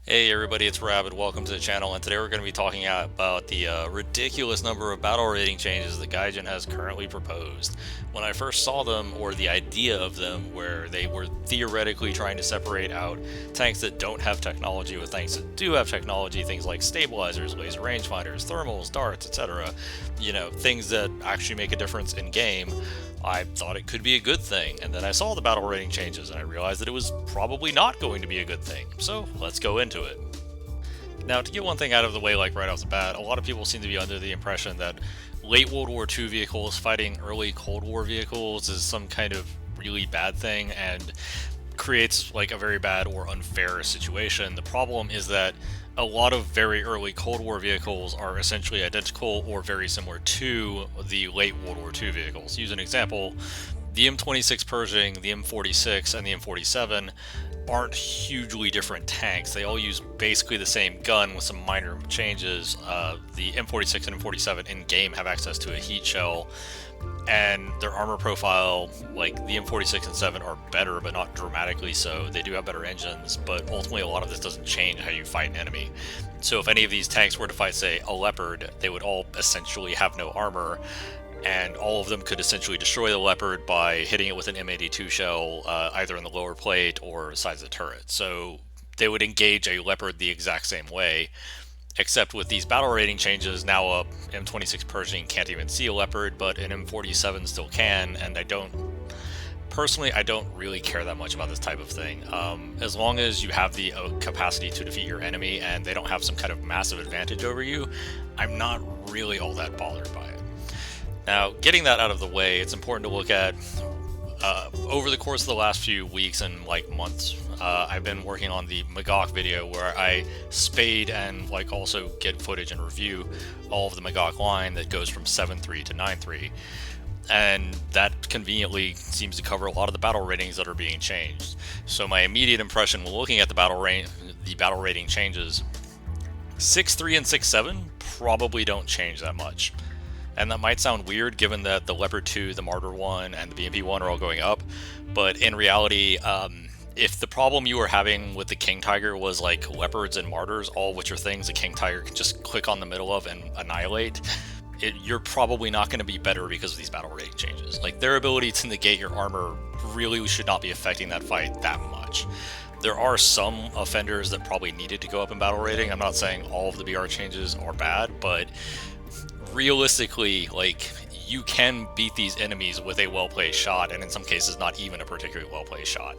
Hey everybody, it's Rabbit. Welcome to the channel, and today we're going to be talking about the ridiculous number of battle rating changes that Gaijin has currently proposed. When I first saw them, or the idea of them, where they were theoretically trying to separate out tanks that don't have technology with tanks that do have technology, things like stabilizers, laser rangefinders, thermals, darts, etc. Things that actually make a difference in game. I thought it could be a good thing, and then I saw the battle rating changes and I realized that it was probably not going to be a good thing. So let's go into it. Now, to get one thing out of the way, like right off the bat, a lot of people seem to be under the impression that late World War II vehicles fighting early Cold War vehicles is some kind of really bad thing and creates like a very bad or unfair situation. The problem is that a lot of very early Cold War vehicles are essentially identical or very similar to the late World War II vehicles. Use an example: the M26 Pershing, the M46, and the M47 aren't hugely different tanks. They all use basically the same gun with some minor changes. The M46 and M47 in game have access to a heat shell, and their armor profile, like the M46 and 7, are better, but not dramatically so. They do have better engines, but ultimately a lot of this doesn't change how you fight an enemy. So if any of these tanks were to fight, say, a Leopard, they would all essentially have no armor, and all of them could essentially destroy the Leopard by hitting it with an M82 shell, either in the lower plate or sides of the turret. So they would engage a Leopard the exact same way, except with these battle rating changes, now a M26 Pershing can't even see a Leopard, but an M47 still can, and personally, I don't really care that much about this type of thing. As long as you have the capacity to defeat your enemy and they don't have some kind of massive advantage over you, I'm not really all that bothered by it. Now, getting that out of the way, it's important to look at over the course of the last few weeks and like months. I've been working on the Magok video where I spade and like also get footage and review all of the Magok line that goes from 7.3 to 9.3, and that conveniently seems to cover a lot of the battle ratings that are being changed. So my immediate impression when looking at the battle rating changes, 6.3 and 6.7 probably don't change that much. And that might sound weird given that the Leopard 2, the Martyr 1, and the BMP 1 are all going up, but in reality, if the problem you were having with the King Tiger was like Leopards and Martyrs, all which are things the King Tiger can just click on the middle of and annihilate, you're probably not going to be better because of these battle rating changes. Like, their ability to negate your armor really should not be affecting that fight that much. There are some offenders that probably needed to go up in battle rating. I'm not saying all of the BR changes are bad, but realistically, like, you can beat these enemies with a well-placed shot, and in some cases not even a particularly well-placed shot.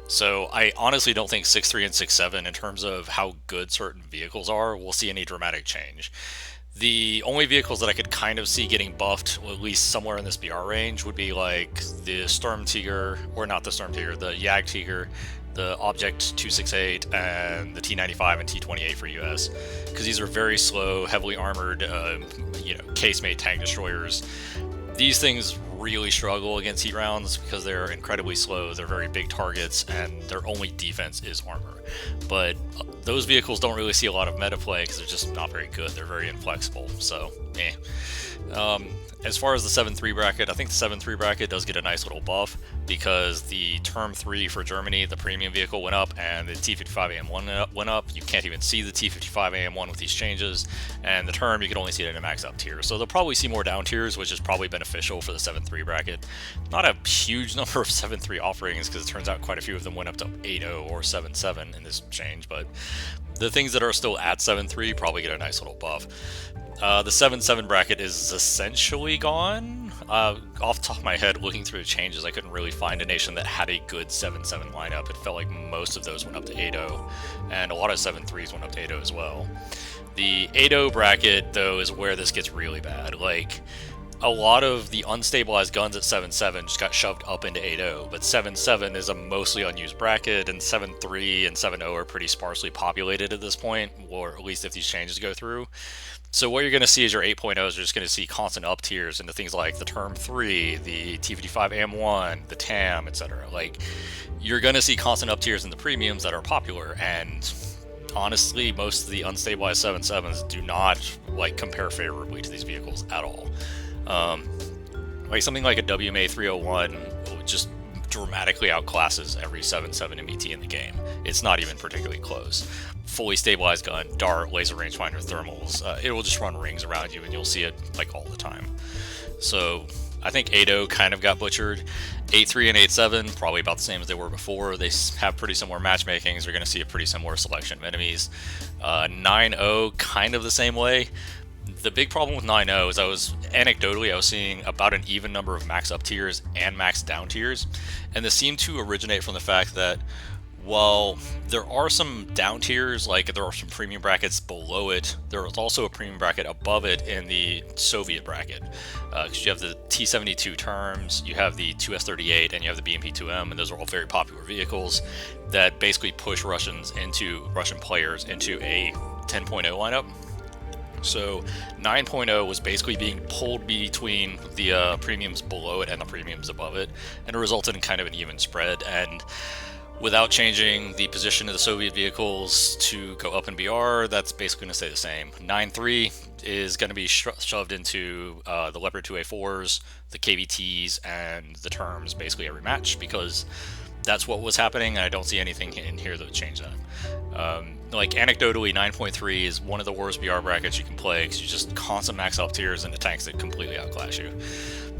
So I honestly don't think 6.3 and 6.7, in terms of how good certain vehicles are, will see any dramatic change. The only vehicles that I could kind of see getting buffed, at least somewhere in this BR range, would be like the Storm Tiger, or not the Storm Tiger, the Jag Tiger, the Object 268, and the T95 and T28 for US, because these are very slow, heavily armored, case-made tank destroyers. These things really struggle against heat rounds because they're incredibly slow, they're very big targets, and their only defense is armor. But those vehicles don't really see a lot of meta play because they're just not very good, they're very inflexible, so eh. As far as the 7.3 bracket, I think the 7.3 bracket does get a nice little buff because the Term 3 for Germany, the premium vehicle, went up, and the T55AM1 went up. You can't even see the T55AM1 with these changes, and the Term, you can only see it in a max up tier. So they'll probably see more down tiers, which is probably beneficial for the 7.3 bracket. Not a huge number of 7.3 offerings, because it turns out quite a few of them went up to 8.0 or 7.7 in this change, but the things that are still at 7.3 probably get a nice little buff. The 7.7 bracket is essentially gone. Off the top of my head, looking through the changes, I couldn't really find a nation that had a good 7.7 lineup. It felt like most of those went up to 8.0, and a lot of 7.3s went up to 8.0 as well. The 8.0 bracket, though, is where this gets really bad. Like, a lot of the unstabilized guns at 7.7 just got shoved up into 8.0, but 7.7 is a mostly unused bracket, and 7.3 and 7.0 are pretty sparsely populated at this point, or at least if these changes go through. So what you're going to see is your 8.0s are just going to see constant up tiers into things like the Term 3, the T55AM1, the TAM, etc. Like, you're going to see constant up tiers in the premiums that are popular, and honestly, most of the unstabilized 7.7s do not like compare favorably to these vehicles at all. Like something like a WMA 301 just dramatically outclasses every 7.7 MBT in the game. It's not even particularly close. Fully stabilized gun, dart, laser rangefinder, thermals, it will just run rings around you and you'll see it like all the time. So I think 8.0 kind of got butchered. 8.3 and 8.7 probably about the same as they were before. They have pretty similar matchmakings. You're going to see a pretty similar selection of enemies. 9.0 kind of the same way. The big problem with 9.0 is I was seeing about an even number of max up tiers and max down tiers, and this seemed to originate from the fact that while there are some down tiers, like there are some premium brackets below it, there is also a premium bracket above it in the Soviet bracket. Because you have the T-72 terms, you have the 2S-38, and you have the BMP-2M, and those are all very popular vehicles that basically push Russian players into a 10.0 lineup. So 9.0 was basically being pulled between the premiums below it and the premiums above it, and it resulted in kind of an even spread. And without changing the position of the Soviet vehicles to go up in BR, that's basically going to stay the same. 9.3 is going to be shoved into the Leopard 2A4s, the KVTs, and the terms basically every match, because that's what was happening, and I don't see anything in here that would change that. Like anecdotally, 9.3 is one of the worst BR brackets you can play because you just constant max up tiers into tanks that completely outclass you.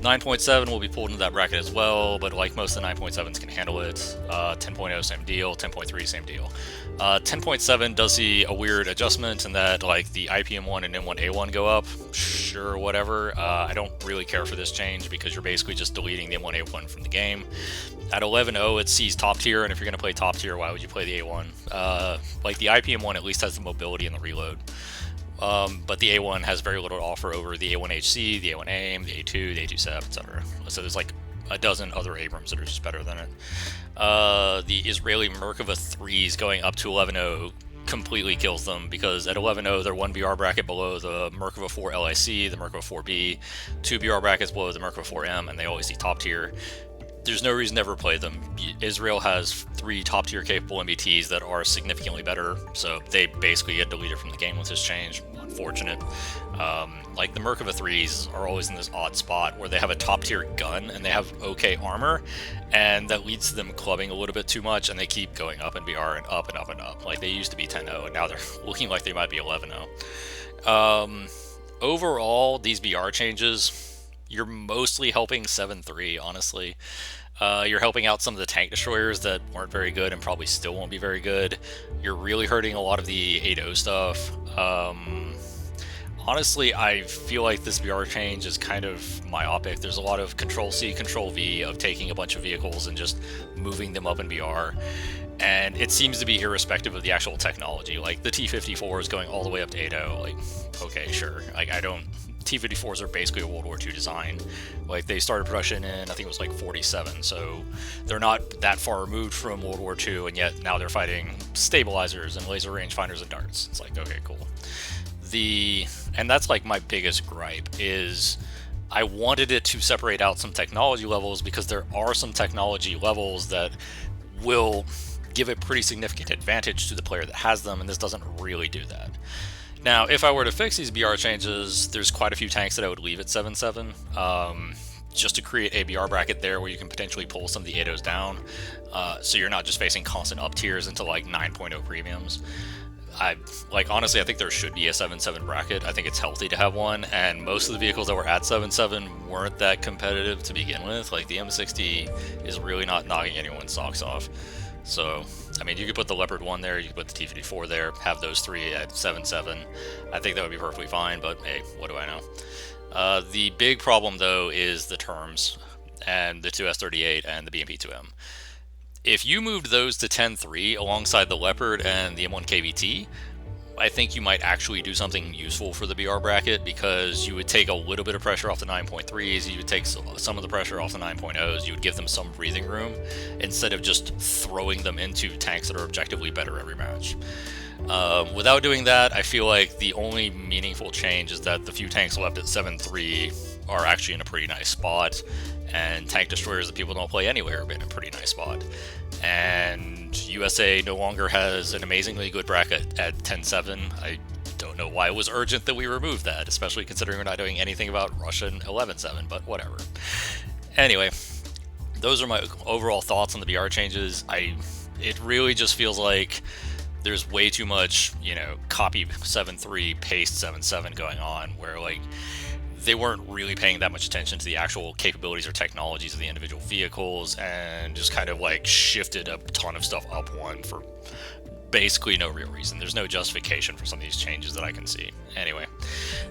9.7 will be pulled into that bracket as well, but like most of the 9.7s can handle it. 10.0 same deal, 10.3 same deal. 10.7 does see a weird adjustment in that like the IPM1 and M1A1 go up. Sure, whatever. I don't really care for this change because you're basically just deleting the M1A1 from the game. At 11.0 it sees top tier, and if you're going to play top tier, why would you play the A1? Like the IPM1 at least has the mobility and the reload. But the A1 has very little to offer over the A1HC, the A1 AIM, the A2, the A2SEP, etc. So there's like a dozen other Abrams that are just better than it. The Israeli Merkava 3s going up to 11.0 completely kills them, because at 11.0 they're one BR bracket below the Merkava 4 LIC, the Merkava 4B, two BR brackets below the Merkava 4M, and they always see top tier. There's no reason to ever play them. Israel has 3 top tier capable MBTs that are significantly better, so they basically get deleted from the game with this change. Unfortunate. Like the Merkava 3s are always in this odd spot where they have a top tier gun and they have okay armor, and that leads to them clubbing a little bit too much, and they keep going up in BR and up and up and up. Like they used to be 10.0 and now they're looking like they might be 11.0. Overall, these BR changes, you're mostly helping 7.3, honestly. You're helping out some of the tank destroyers that weren't very good and probably still won't be very good. You're really hurting a lot of the 8.0 stuff. Honestly, I feel like this BR change is kind of myopic. There's a lot of Control-C, Control-V of taking a bunch of vehicles and just moving them up in BR. And it seems to be irrespective of the actual technology. Like the T-54 is going all the way up to 8.0. Like, okay, sure. Like, T-54s are basically a World War II design. Like, they started production in, I think it was like 47, so they're not that far removed from World War II, and yet now they're fighting stabilizers and laser rangefinders and darts. It's like, okay, cool. And that's like my biggest gripe is I wanted it to separate out some technology levels, because there are some technology levels that will give a pretty significant advantage to the player that has them, and this doesn't really do that. Now, if I were to fix these BR changes, there's quite a few tanks that I would leave at 7.7, just to create a BR bracket there where you can potentially pull some of the 8.0s down, so you're not just facing constant up tiers into like 9.0 premiums. Honestly, I think there should be a 7.7 bracket. I think it's healthy to have one, and most of the vehicles that were at 7.7 weren't that competitive to begin with. Like the M60 is really not knocking anyone's socks off. So, I mean, you could put the Leopard 1 there, you could put the T-54 there, have those 3 at 7.7. I think that would be perfectly fine, but hey, what do I know? The big problem, though, is the terms, and the 2S-38 and the BMP-2M. If you moved those to 10.3 alongside the Leopard and the M1 KVT, I think you might actually do something useful for the BR bracket, because you would take a little bit of pressure off the 9.3s, you would take some of the pressure off the 9.0s, you would give them some breathing room, instead of just throwing them into tanks that are objectively better every match. Without doing that, I feel like the only meaningful change is that the few tanks left at 7.3 are actually in a pretty nice spot, and tank destroyers that people don't play anywhere have been in a pretty nice spot. And USA no longer has an amazingly good bracket at 10.7. I don't know why it was urgent that we remove that, especially considering we're not doing anything about Russian 11.7, but whatever. Anyway, those are my overall thoughts on the BR changes. It really just feels like there's way too much, copy 7.3, paste 7.7 going on, where like they weren't really paying that much attention to the actual capabilities or technologies of the individual vehicles, and just kind of like shifted a ton of stuff up one for basically no real reason. There's no justification for some of these changes that I can see. Anyway,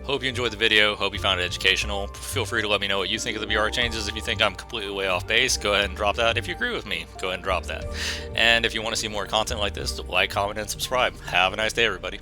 hope you enjoyed the video. Hope you found it educational. Feel free to let me know what you think of the BR changes. If you think I'm completely way off base, go ahead and drop that. If you agree with me, go ahead and drop that. And if you want to see more content like this, like, comment, and subscribe. Have a nice day, everybody.